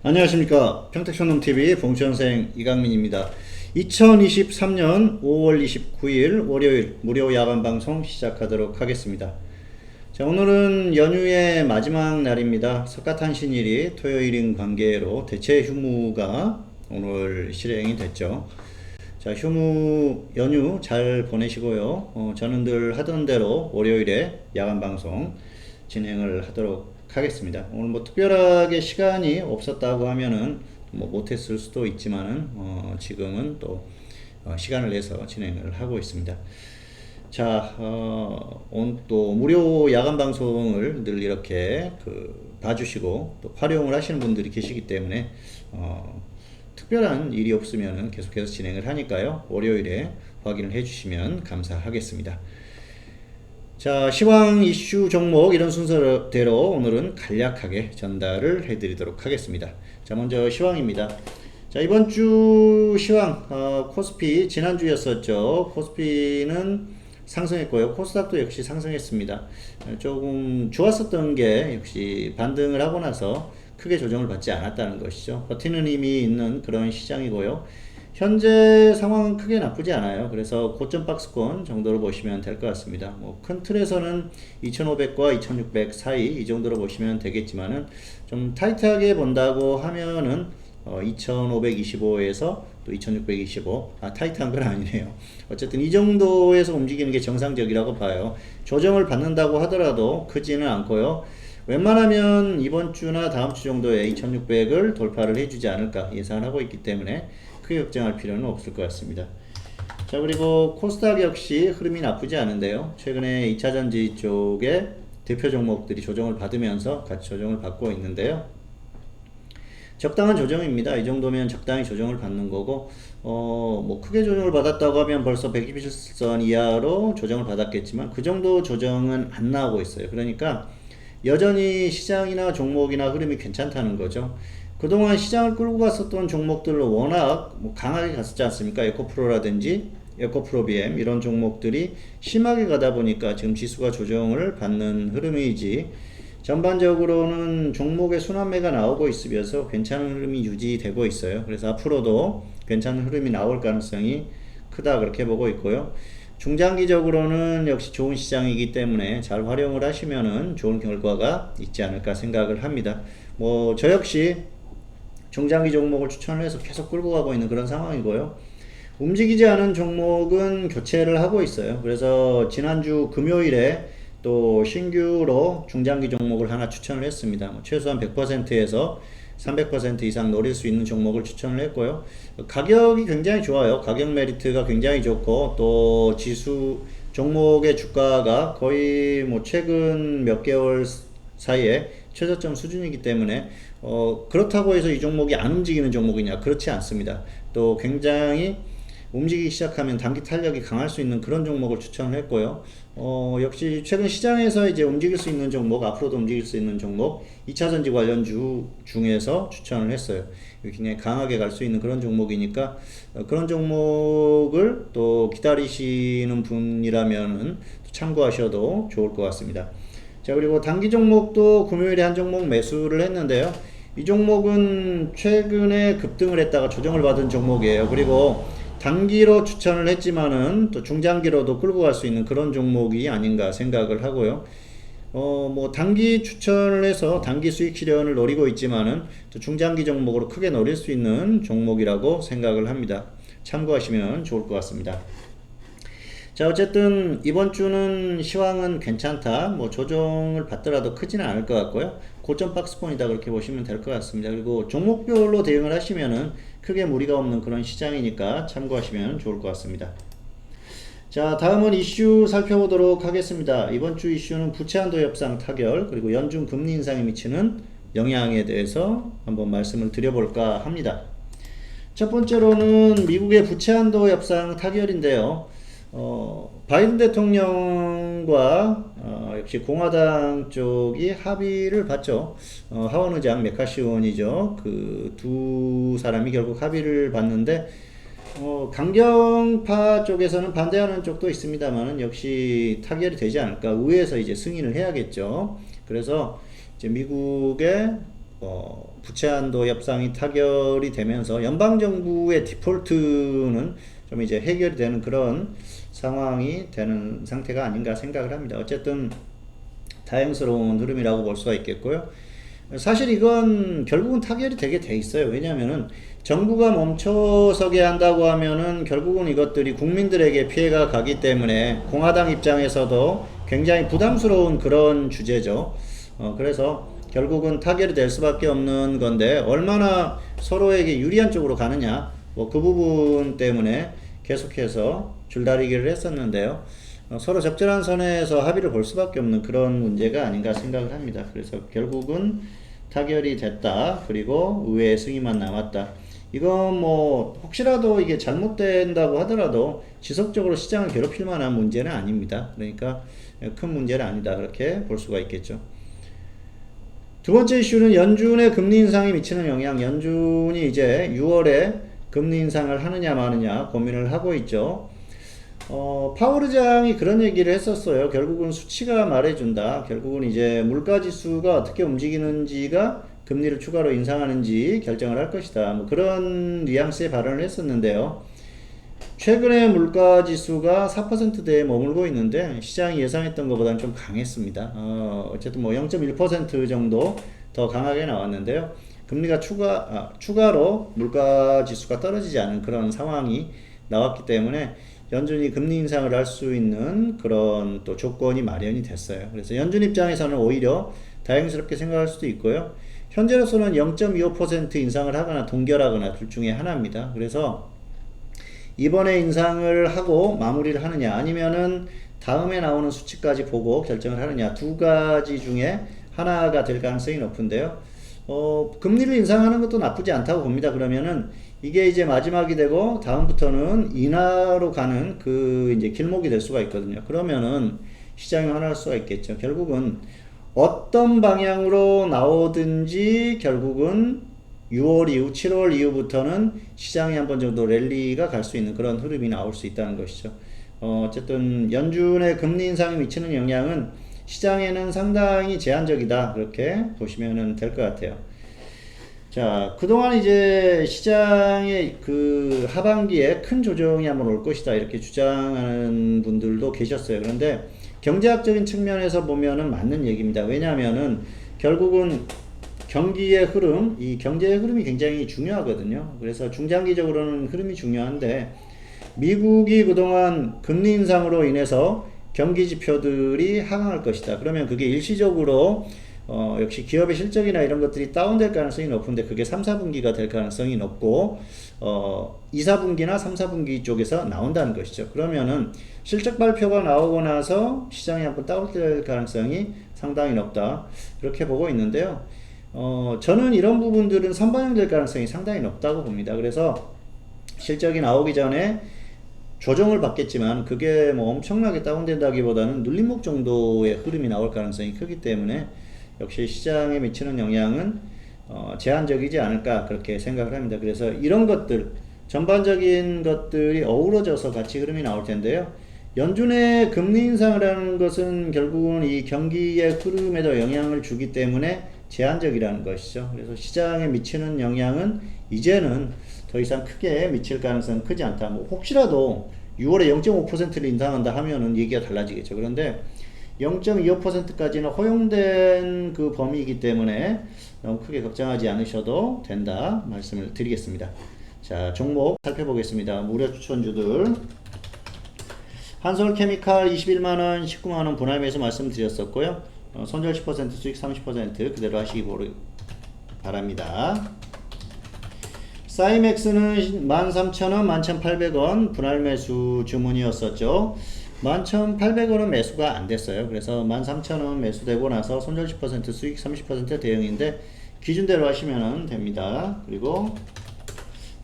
안녕하십니까. 평택촌놈TV 봉천생 이강민입니다. 2023년 5월 29일 월요일 무료 야간방송 시작하도록 하겠습니다. 자, 오늘은 연휴의 마지막 날입니다. 석가탄신일이 토요일인 관계로 대체 휴무가 오늘 실행이 됐죠. 자, 휴무 연휴 잘 보내시고요. 저는 늘 하던 대로 월요일에 야간방송 진행을 하도록 하겠습니다. 오늘 뭐 특별하게 시간이 없었다고 하면은 뭐 못했을 수도 있지만은 지금은 또 시간을 내서 진행을 하고 있습니다. 자, 오늘 또 무료 야간 방송을 늘 이렇게 봐주시고 또 활용을 하시는 분들이 계시기 때문에 특별한 일이 없으면은 계속해서 진행을 하니까요. 월요일에 확인을 해주시면 감사하겠습니다. 자, 시황 이슈 종목 이런 순서대로 오늘은 간략하게 전달을 해드리도록 하겠습니다. 자, 먼저 시황입니다. 자, 이번 주 시황 코스피 지난주였었죠. 코스피는 상승했고요. 코스닥도 역시 상승했습니다. 조금 좋았었던 게 역시 반등을 하고 나서 크게 조정을 받지 않았다는 것이죠. 버티는 힘이 있는 그런 시장이고요. 현재 상황은 크게 나쁘지 않아요. 그래서 고점 박스권 정도로 보시면 될 것 같습니다. 뭐 큰 틀에서는 2500과 2600 사이 이 정도로 보시면 되겠지만은 좀 타이트하게 본다고 하면은 2525에서 또 2625, 타이트한 건 아니네요. 어쨌든 이 정도에서 움직이는 게 정상적이라고 봐요. 조정을 받는다고 하더라도 크지는 않고요. 웬만하면 이번 주나 다음 주 정도에 2600을 돌파를 해주지 않을까 예상하고 있기 때문에 크게 걱정할 필요는 없을 것 같습니다. 자, 그리고 코스닥 역시 흐름이 나쁘지 않은데요. 최근에 2차전지 쪽에 대표 종목들이 조정을 받으면서 같이 조정을 받고 있는데요. 적당한 조정입니다. 이 정도면 적당히 조정을 받는 거고, 뭐 크게 조정을 받았다고 하면 벌써 121선 이하로 조정을 받았겠지만 그 정도 조정은 안 나오고 있어요. 그러니까 여전히 시장이나 종목이나 흐름이 괜찮다는 거죠. 그동안 시장을 끌고 갔었던 종목들을 워낙 강하게 갔었지 않습니까? 에코프로라든지 에코프로비엠 이런 종목들이 심하게 가다 보니까 지금 지수가 조정을 받는 흐름이지, 전반적으로는 종목의 순환매가 나오고 있으면서 괜찮은 흐름이 유지되고 있어요. 그래서 앞으로도 괜찮은 흐름이 나올 가능성이 크다 그렇게 보고 있고요. 중장기적으로는 역시 좋은 시장이기 때문에 잘 활용을 하시면은 좋은 결과가 있지 않을까 생각을 합니다. 뭐 저 역시 중장기 종목을 추천을 해서 계속 끌고 가고 있는 그런 상황이고요. 움직이지 않은 종목은 교체를 하고 있어요. 그래서 지난주 금요일에 또 신규로 중장기 종목을 하나 추천을 했습니다. 최소한 100%에서 300% 이상 노릴 수 있는 종목을 추천을 했고요. 가격이 굉장히 좋아요. 가격 메리트가 굉장히 좋고 또 지수 종목의 주가가 거의 뭐 최근 몇 개월 사이에 최저점 수준이기 때문에 그렇다고 해서 이 종목이 안 움직이는 종목이냐, 그렇지 않습니다. 또 굉장히 움직이기 시작하면 단기 탄력이 강할 수 있는 그런 종목을 추천을 했고요. 역시 최근 시장에서 이제 움직일 수 있는 종목, 앞으로도 움직일 수 있는 종목 2차전지 관련주 중에서 추천을 했어요. 굉장히 강하게 갈 수 있는 그런 종목이니까 그런 종목을 또 기다리시는 분이라면 참고하셔도 좋을 것 같습니다. 자, 그리고 단기 종목도 금요일에 한 종목 매수를 했는데요. 이 종목은 최근에 급등을 했다가 조정을 받은 종목이에요. 그리고 단기로 추천을 했지만은 또 중장기로도 끌고 갈 수 있는 그런 종목이 아닌가 생각을 하고요. 뭐 단기 추천을 해서 단기 수익 실현을 노리고 있지만은 또 중장기 종목으로 크게 노릴 수 있는 종목이라고 생각을 합니다. 참고하시면 좋을 것 같습니다. 자, 어쨌든 이번 주는 시황은 괜찮다. 뭐 조정을 받더라도 크지는 않을 것 같고요. 고점 박스권이다 그렇게 보시면 될 것 같습니다. 그리고 종목별로 대응을 하시면은 크게 무리가 없는 그런 시장이니까 참고하시면 좋을 것 같습니다. 자, 다음은 이슈 살펴보도록 하겠습니다. 이번 주 이슈는 부채한도 협상 타결, 그리고 연준 금리 인상에 미치는 영향에 대해서 한번 말씀을 드려볼까 합니다. 첫 번째로는 미국의 부채한도 협상 타결인데요. 바이든 대통령과 역시 공화당 쪽이 합의를 봤죠. 하원 의장 메카시 의원이죠. 그 두 사람이 결국 합의를 봤는데 강경파 쪽에서는 반대하는 쪽도 있습니다만은 역시 타결이 되지 않을까. 의회에서 이제 승인을 해야겠죠. 그래서 이제 미국의 부채 한도 협상이 타결이 되면서 연방정부의 디폴트는 좀 이제 해결이 되는 그런 상황이 되는 상태가 아닌가 생각을 합니다. 어쨌든 다행스러운 흐름이라고 볼 수가 있겠고요. 사실 이건 결국은 타결이 되게 돼 있어요. 왜냐하면은 정부가 멈춰서게 한다고 하면은 결국은 이것들이 국민들에게 피해가 가기 때문에 공화당 입장에서도 굉장히 부담스러운 그런 주제죠. 그래서 결국은 타결이 될 수밖에 없는 건데 얼마나 서로에게 유리한 쪽으로 가느냐 뭐 그 부분 때문에 계속해서 줄다리기를 했었는데요. 서로 적절한 선에서 합의를 볼 수밖에 없는 그런 문제가 아닌가 생각을 합니다. 그래서 결국은 타결이 됐다. 그리고 의회의 승인만 남았다. 이건 뭐 혹시라도 이게 잘못된다고 하더라도 지속적으로 시장을 괴롭힐 만한 문제는 아닙니다. 그러니까 큰 문제는 아니다. 그렇게 볼 수가 있겠죠. 두 번째 이슈는 연준의 금리 인상이 미치는 영향. 연준이 이제 6월에 금리 인상을 하느냐 마느냐 고민을 하고 있죠. 파월 의장이 그런 얘기를 했었어요. 결국은 수치가 말해준다. 결국은 이제 물가지수가 어떻게 움직이는지가 금리를 추가로 인상하는지 결정을 할 것이다. 뭐 그런 뉘앙스의 발언을 했었는데요. 최근에 물가지수가 4%대에 머물고 있는데 시장이 예상했던 것보다는 좀 강했습니다. 어쨌든 뭐 0.1% 정도 더 강하게 나왔는데요. 금리가 추가로 물가지수가 떨어지지 않은 그런 상황이 나왔기 때문에 연준이 금리 인상을 할 수 있는 그런 또 조건이 마련이 됐어요. 그래서 연준 입장에서는 오히려 다행스럽게 생각할 수도 있고요. 현재로서는 0.25% 인상을 하거나 동결하거나 둘 중에 하나입니다. 그래서 이번에 인상을 하고 마무리를 하느냐 아니면은 다음에 나오는 수치까지 보고 결정을 하느냐 두 가지 중에 하나가 될 가능성이 높은데요. 금리를 인상하는 것도 나쁘지 않다고 봅니다. 그러면은 이게 이제 마지막이 되고 다음부터는 인하로 가는 그 이제 길목이 될 수가 있거든요. 그러면은 시장이 화날 수가 있겠죠. 결국은 어떤 방향으로 나오든지 결국은 6월 이후, 7월 이후부터는 시장이 한 번 정도 랠리가 갈 수 있는 그런 흐름이 나올 수 있다는 것이죠. 어쨌든 연준의 금리 인상이 미치는 영향은 시장에는 상당히 제한적이다. 그렇게 보시면 될 것 같아요. 자, 그동안 이제 시장의 그 하반기에 큰 조정이 한번 올 것이다. 이렇게 주장하는 분들도 계셨어요. 그런데 경제학적인 측면에서 보면은 맞는 얘기입니다. 왜냐하면은 결국은 경기의 흐름, 이 경제의 흐름이 굉장히 중요하거든요. 그래서 중장기적으로는 흐름이 중요한데 미국이 그동안 금리 인상으로 인해서 경기 지표들이 하강할 것이다. 그러면 그게 일시적으로 역시 기업의 실적이나 이런 것들이 다운될 가능성이 높은데 그게 3, 4분기가 될 가능성이 높고 2, 4분기나 3, 4분기 쪽에서 나온다는 것이죠. 그러면은 실적 발표가 나오고 나서 시장이 한번 다운될 가능성이 상당히 높다. 이렇게 보고 있는데요. 저는 이런 부분들은 선반영될 가능성이 상당히 높다고 봅니다. 그래서 실적이 나오기 전에 조정을 받겠지만 그게 뭐 엄청나게 다운된다기보다는 눌림목 정도의 흐름이 나올 가능성이 크기 때문에 역시 시장에 미치는 영향은 제한적이지 않을까 그렇게 생각을 합니다. 그래서 이런 것들 전반적인 것들이 어우러져서 같이 흐름이 나올 텐데요. 연준의 금리 인상을 하는 것은 결국은 이 경기의 흐름에도 영향을 주기 때문에 제한적이라는 것이죠. 그래서 시장에 미치는 영향은 이제는 더 이상 크게 미칠 가능성은 크지 않다. 뭐 혹시라도 6월에 0.5%를 인상한다 하면은 얘기가 달라지겠죠. 그런데 0.25%까지는 허용된 그 범위이기 때문에 너무 크게 걱정하지 않으셔도 된다 말씀을 드리겠습니다. 자, 종목 살펴보겠습니다. 무료 추천주들. 한솔케미칼 21만원, 19만원 분할 매수 말씀드렸었고요. 손절 10%, 수익 30% 그대로 하시기 바랍니다. 사이맥스는 13,000원, 11,800원 분할 매수 주문이었었죠. 11,800원은 매수가 안 됐어요. 그래서 13,000원 매수되고 나서 손절 10%, 수익 30% 대응인데 기준대로 하시면 됩니다. 그리고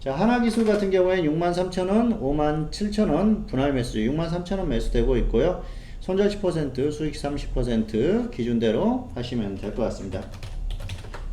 자, 하나기술 같은 경우에 63,000원, 57,000원 분할 매수 63,000원 매수되고 있고요. 손절 10%, 수익 30% 기준대로 하시면 될 것 같습니다.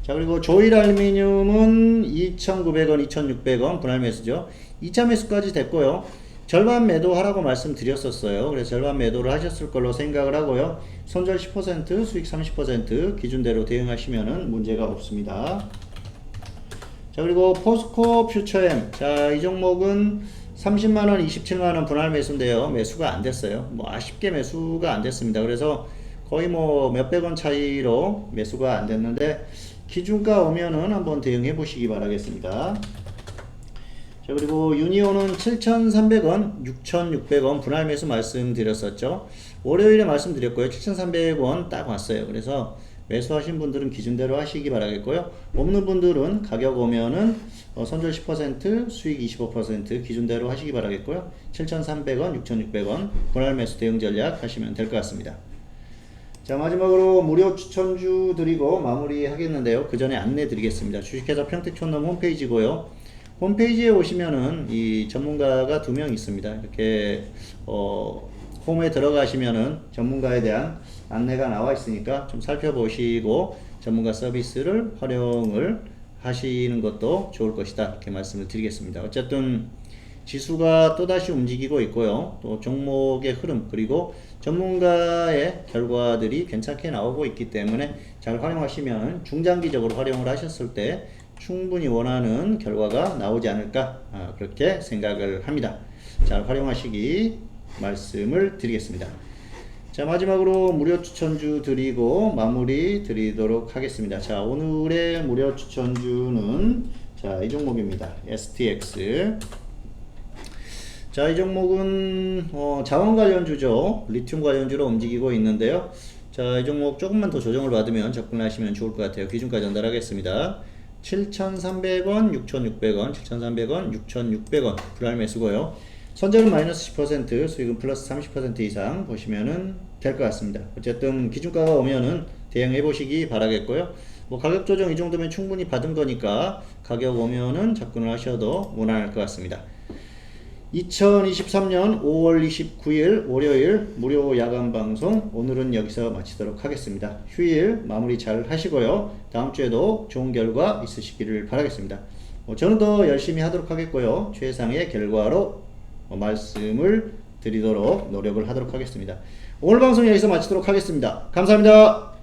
자, 그리고 조일알루미늄은 2,900원, 2,600원 분할 매수죠. 2차 매수까지 됐고요. 절반 매도하라고 말씀드렸었어요. 그래서 절반 매도를 하셨을 걸로 생각을 하고요. 손절 10%, 수익 30% 기준대로 대응하시면은 문제가 없습니다. 자, 그리고 포스코 퓨처엠. 자, 이 종목은 30만원, 27만원 분할 매수인데요. 매수가 안 됐어요. 뭐 아쉽게 매수가 안 됐습니다. 그래서 거의 뭐 몇백원 차이로 매수가 안 됐는데, 기준가 오면은 한번 대응해 보시기 바라겠습니다. 자, 그리고 유니온은 7,300원, 6,600원 분할 매수 말씀드렸었죠. 월요일에 말씀드렸고요. 7,300원 딱 왔어요. 그래서 매수하신 분들은 기준대로 하시기 바라겠고요. 없는 분들은 가격 오면은 손절 10%, 수익 25% 기준대로 하시기 바라겠고요. 7,300원, 6,600원 분할 매수 대응 전략 하시면 될 것 같습니다. 자, 마지막으로 무료 추천주 드리고 마무리 하겠는데요. 그 전에 안내 드리겠습니다. 주식회사 평택촌놈 홈페이지고요. 홈페이지에 오시면은 이 전문가가 2명 있습니다. 이렇게 홈에 들어가시면은 전문가에 대한 안내가 나와 있으니까 좀 살펴보시고 전문가 서비스를 활용을 하시는 것도 좋을 것이다, 이렇게 말씀을 드리겠습니다. 어쨌든 지수가 또다시 움직이고 있고요. 또 종목의 흐름, 그리고 전문가의 결과들이 괜찮게 나오고 있기 때문에 잘 활용하시면 중장기적으로 활용을 하셨을 때 충분히 원하는 결과가 나오지 않을까, 그렇게 생각을 합니다. 잘 활용하시기 말씀을 드리겠습니다. 자, 마지막으로 무료 추천주 드리고 마무리 드리도록 하겠습니다. 자, 오늘의 무료 추천주는 자, 이 종목입니다. STX. 자, 이 종목은 자원 관련주죠. 리튬 관련주로 움직이고 있는데요. 자, 이 종목 조금만 더 조정을 받으면 접근하시면 좋을 것 같아요. 기준가 전달하겠습니다. 7,300원, 6,600원, 7,300원, 6,600원 분할 매수고요. 선절은 마이너스 10%, 수익은 플러스 30% 이상 보시면은 될 것 같습니다. 어쨌든 기준가가 오면은 대응해 보시기 바라겠고요. 뭐 가격 조정 이 정도면 충분히 받은 거니까 가격 오면은 접근을 하셔도 무난할 것 같습니다. 2023년 5월 29일 월요일 무료 야간 방송, 오늘은 여기서 마치도록 하겠습니다. 휴일 마무리 잘 하시고요. 다음 주에도 좋은 결과 있으시기를 바라겠습니다. 저는 더 열심히 하도록 하겠고요. 최상의 결과로 말씀을 드리도록 노력을 하도록 하겠습니다. 오늘 방송 여기서 마치도록 하겠습니다. 감사합니다.